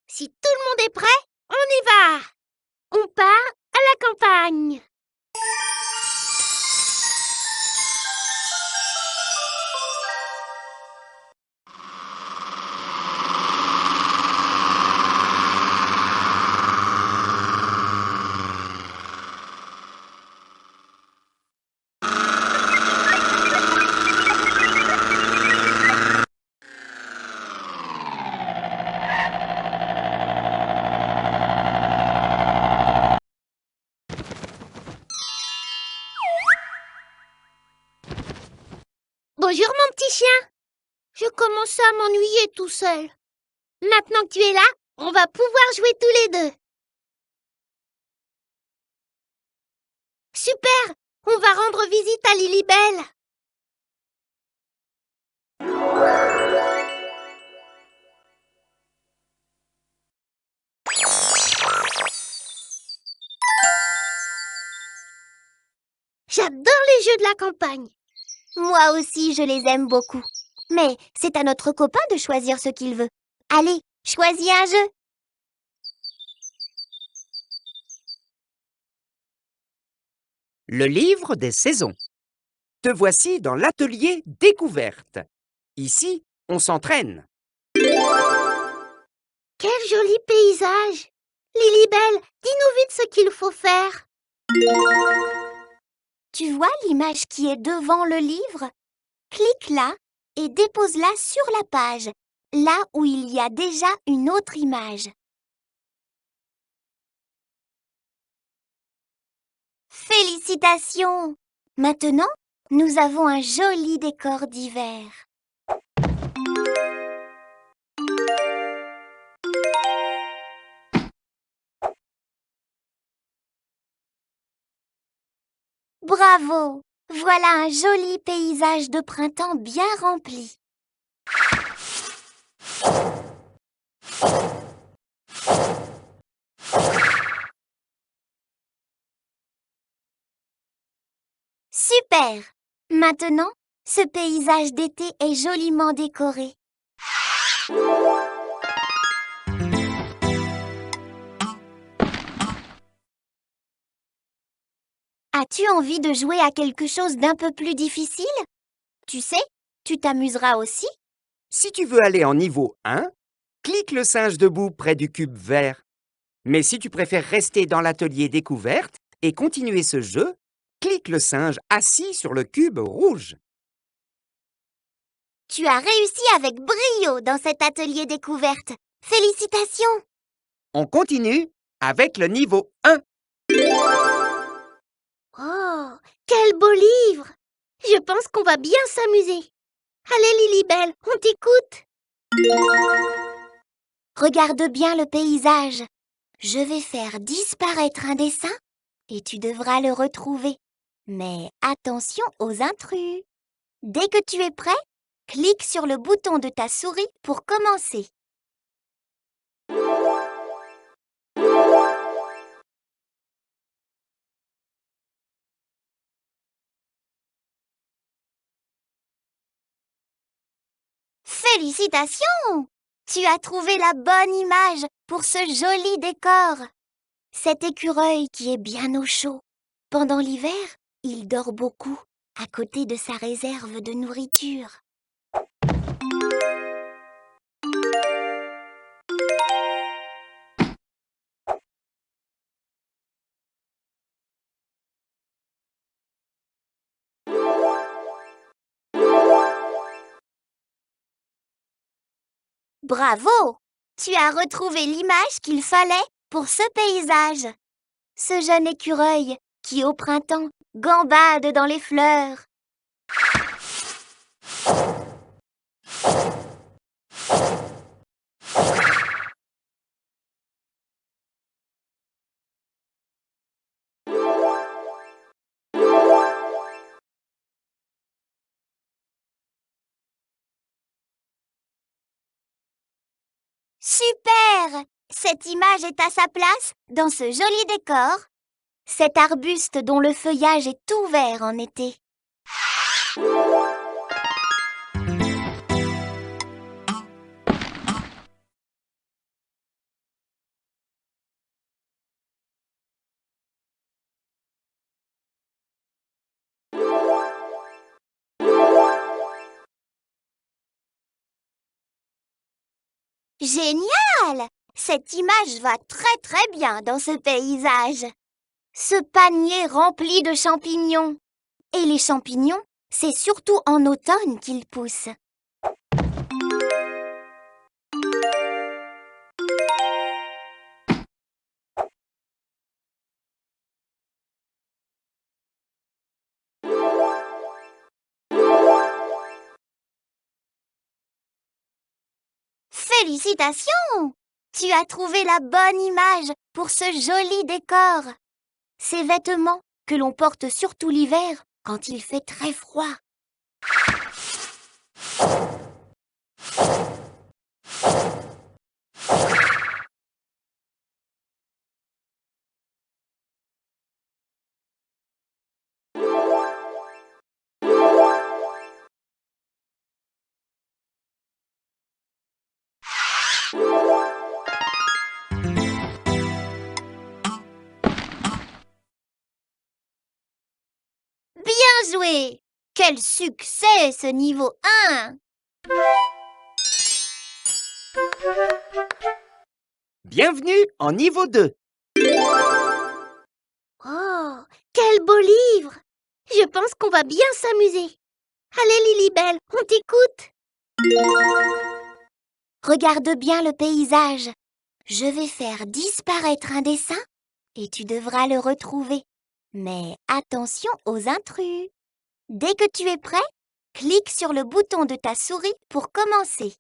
Si tout le monde est prêt, on y va! On part à la campagne. Bonjour mon petit chien. Je commence à m'ennuyer tout seul. Maintenant que tu es là, on va pouvoir jouer tous les deux. Super! On va rendre visite à Lilibelle. J'adore les jeux de la campagne. Moi aussi, je les aime beaucoup. Mais c'est à notre copain de choisir ce qu'il veut. Allez, choisis un jeu. Le livre des saisons. Te voici dans l'atelier découverte. Ici, on s'entraîne. Quel joli paysage! Lilibelle, dis-nous vite ce qu'il faut faire. Tu vois l'image qui est devant le livre? Clique là et dépose-la sur la page, là où il y a déjà une autre image. Félicitations! Maintenant, nous avons un joli décor d'hiver. Bravo! Voilà un joli paysage de printemps bien rempli. Super! Maintenant, ce paysage d'été est joliment décoré. As-tu envie de jouer à quelque chose d'un peu plus difficile? Tu sais, tu t'amuseras aussi. Si tu veux aller en niveau 1, clique le singe debout près du cube vert. Mais si tu préfères rester dans l'atelier découverte et continuer ce jeu, clique le singe assis sur le cube rouge. Tu as réussi avec brio dans cet atelier découverte. Félicitations! On continue avec le niveau 1. Oh, quel beau livre! Je pense qu'on va bien s'amuser. Allez Lilibelle, on t'écoute. Regarde bien le paysage. Je vais faire disparaître un dessin et tu devras le retrouver. Mais attention aux intrus. Dès que tu es prêt, clique sur le bouton de ta souris pour commencer. Félicitations! Tu as trouvé la bonne image pour ce joli décor. Cet écureuil qui est bien au chaud. Pendant l'hiver, il dort beaucoup à côté de sa réserve de nourriture. Bravo! Tu as retrouvé l'image qu'il fallait pour ce paysage. Ce jeune écureuil qui, au printemps, gambade dans les fleurs. Super! Cette image est à sa place dans ce joli décor. Cet arbuste dont le feuillage est tout vert en été. Génial! Cette image va très bien dans ce paysage. Ce panier rempli de champignons. Et les champignons, c'est surtout en automne qu'ils poussent. Félicitations! Tu as trouvé la bonne image pour ce joli décor. Ces vêtements que l'on porte surtout l'hiver quand il fait très froid. Bien joué! Quel succès ce niveau 1! Bienvenue en niveau 2. Oh, quel beau livre! Je pense qu'on va bien s'amuser. Allez, Lilibelle, on t'écoute. Regarde bien le paysage. Je vais faire disparaître un dessin et tu devras le retrouver. Mais attention aux intrus. Dès que tu es prêt, clique sur le bouton de ta souris pour commencer.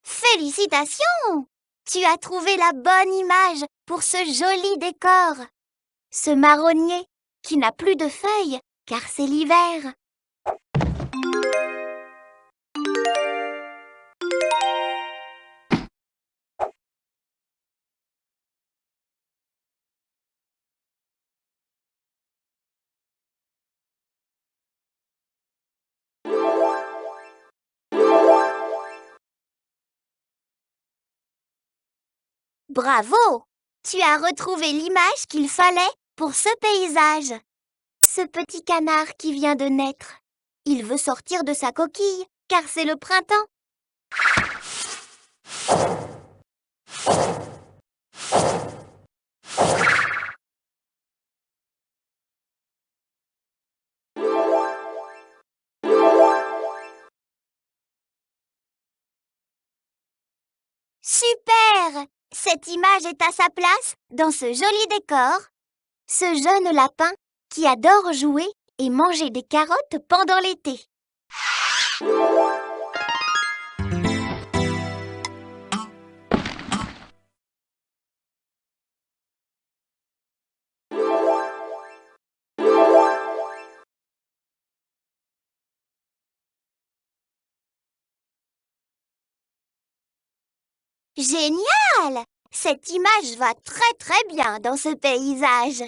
Félicitations! Tu as trouvé la bonne image pour ce joli décor. Ce marronnier qui n'a plus de feuilles car c'est l'hiver. Bravo! Tu as retrouvé l'image qu'il fallait pour ce paysage. Ce petit canard qui vient de naître. Il veut sortir de sa coquille car c'est le printemps. Super! Cette image est à sa place dans ce joli décor. Ce jeune lapin qui adore jouer et manger des carottes pendant l'été. Génial! Cette image va très bien dans ce paysage.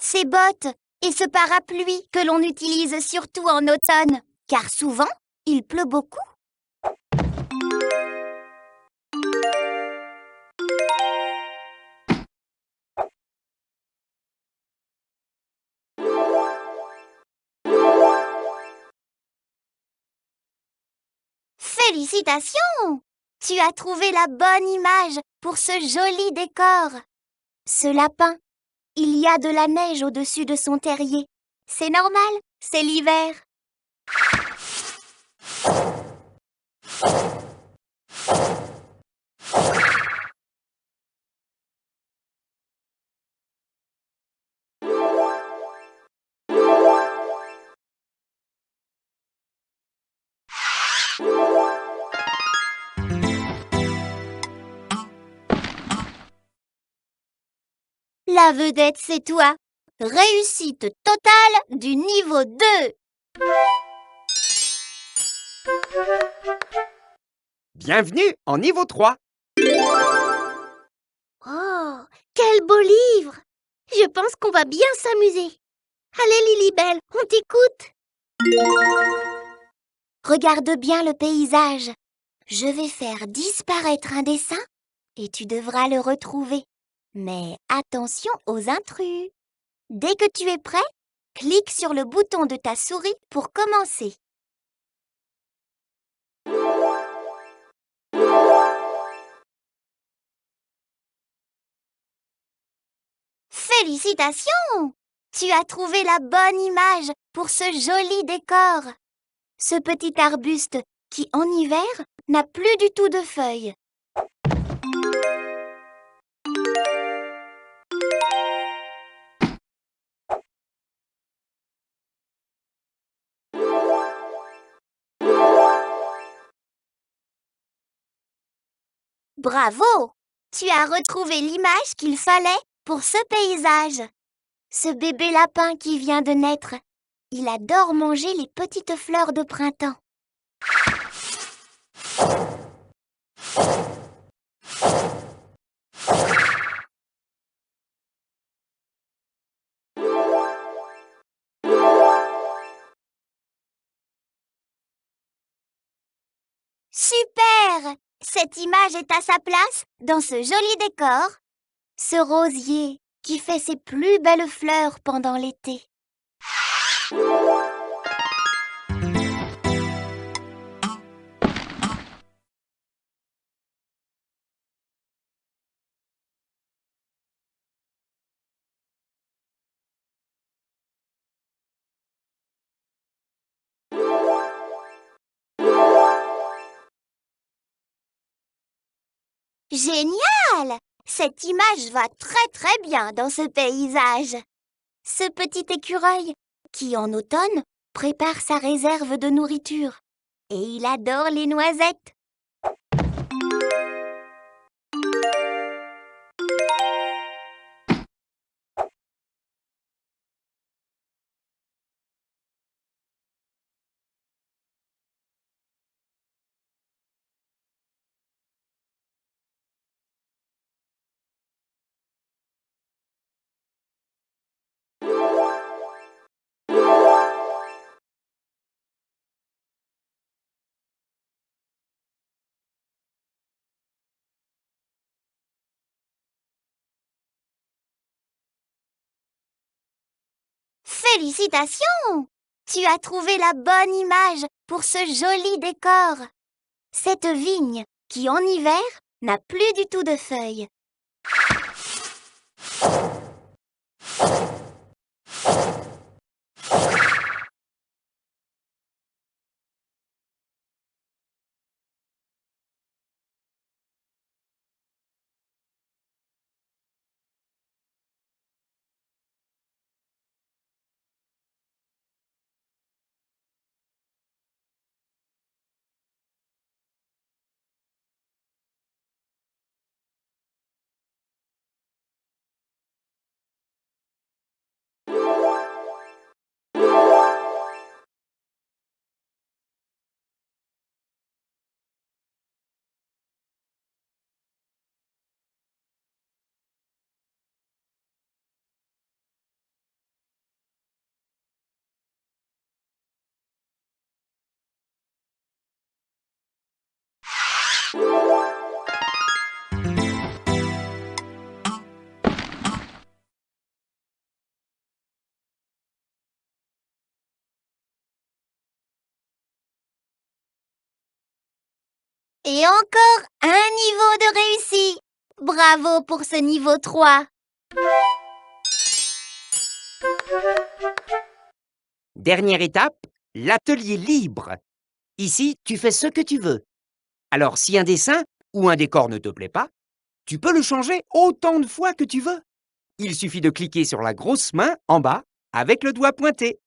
Ces bottes et ce parapluie que l'on utilise surtout en automne, car souvent, il pleut beaucoup. Félicitations! Tu as trouvé la bonne image pour ce joli décor. Ce lapin, il y a de la neige au-dessus de son terrier. C'est normal, c'est l'hiver. La vedette, c'est toi. Réussite totale du niveau 2. Bienvenue en niveau 3. Oh, quel beau livre! Je pense qu'on va bien s'amuser. Allez, Lilibelle, on t'écoute. Regarde bien le paysage. Je vais faire disparaître un dessin et tu devras le retrouver. Mais attention aux intrus. Dès que tu es prêt, clique sur le bouton de ta souris pour commencer. Félicitations! Tu as trouvé la bonne image pour ce joli décor. Ce petit arbuste qui, en hiver, n'a plus du tout de feuilles. Bravo! Tu as retrouvé l'image qu'il fallait pour ce paysage. Ce bébé lapin qui vient de naître, il adore manger les petites fleurs de printemps. Super! Cette image est à sa place dans ce joli décor. Ce rosier qui fait ses plus belles fleurs pendant l'été. Génial! Cette image va très bien dans ce paysage. Ce petit écureuil qui, en automne, prépare sa réserve de nourriture. Et il adore les noisettes. Félicitations! Tu as trouvé la bonne image pour ce joli décor. Cette vigne qui, en hiver, n'a plus du tout de feuilles. Et encore un niveau de réussi. Bravo pour ce niveau 3. Dernière étape, l'atelier libre. Ici, tu fais ce que tu veux. Alors, si un dessin ou un décor ne te plaît pas, tu peux le changer autant de fois que tu veux. Il suffit de cliquer sur la grosse main en bas avec le doigt pointé.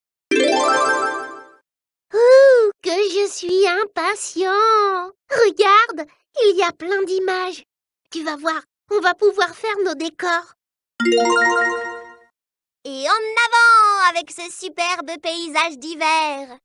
Ouh, que je suis impatient! Regarde, il y a plein d'images. Tu vas voir, on va pouvoir faire nos décors. Et en avant avec ce superbe paysage d'hiver.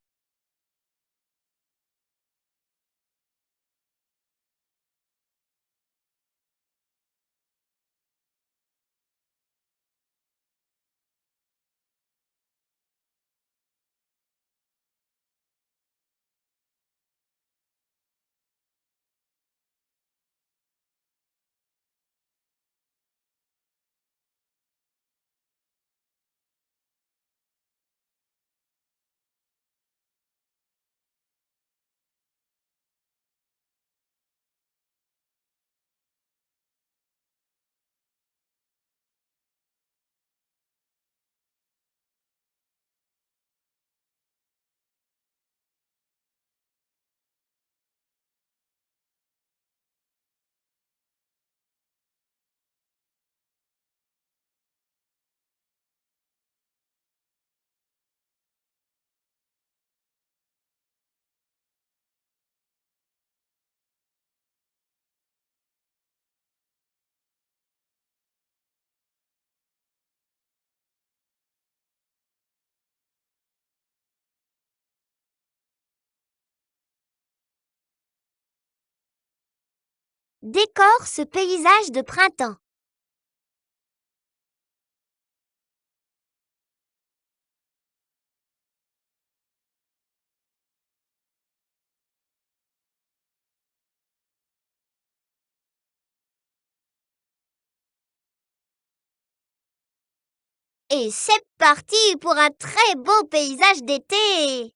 Décore ce paysage de printemps. Et c'est parti pour un très beau paysage d'été!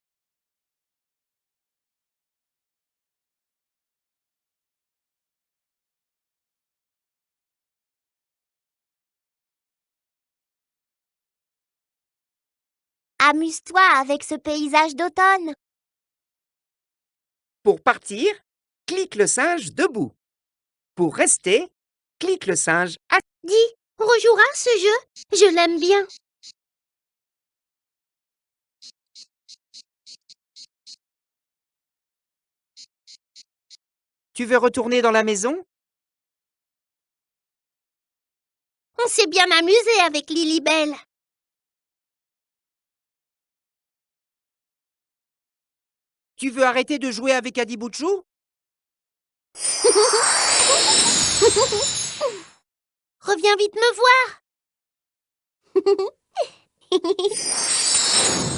Amuse-toi avec ce paysage d'automne. Pour partir, clique le singe debout. Pour rester, clique le singe assis. Dis, on rejouera ce jeu? Je l'aime bien. Tu veux retourner dans la maison? On s'est bien amusé avec Lilibelle. Tu veux arrêter de jouer avec Adi Bouchou? Reviens vite me voir.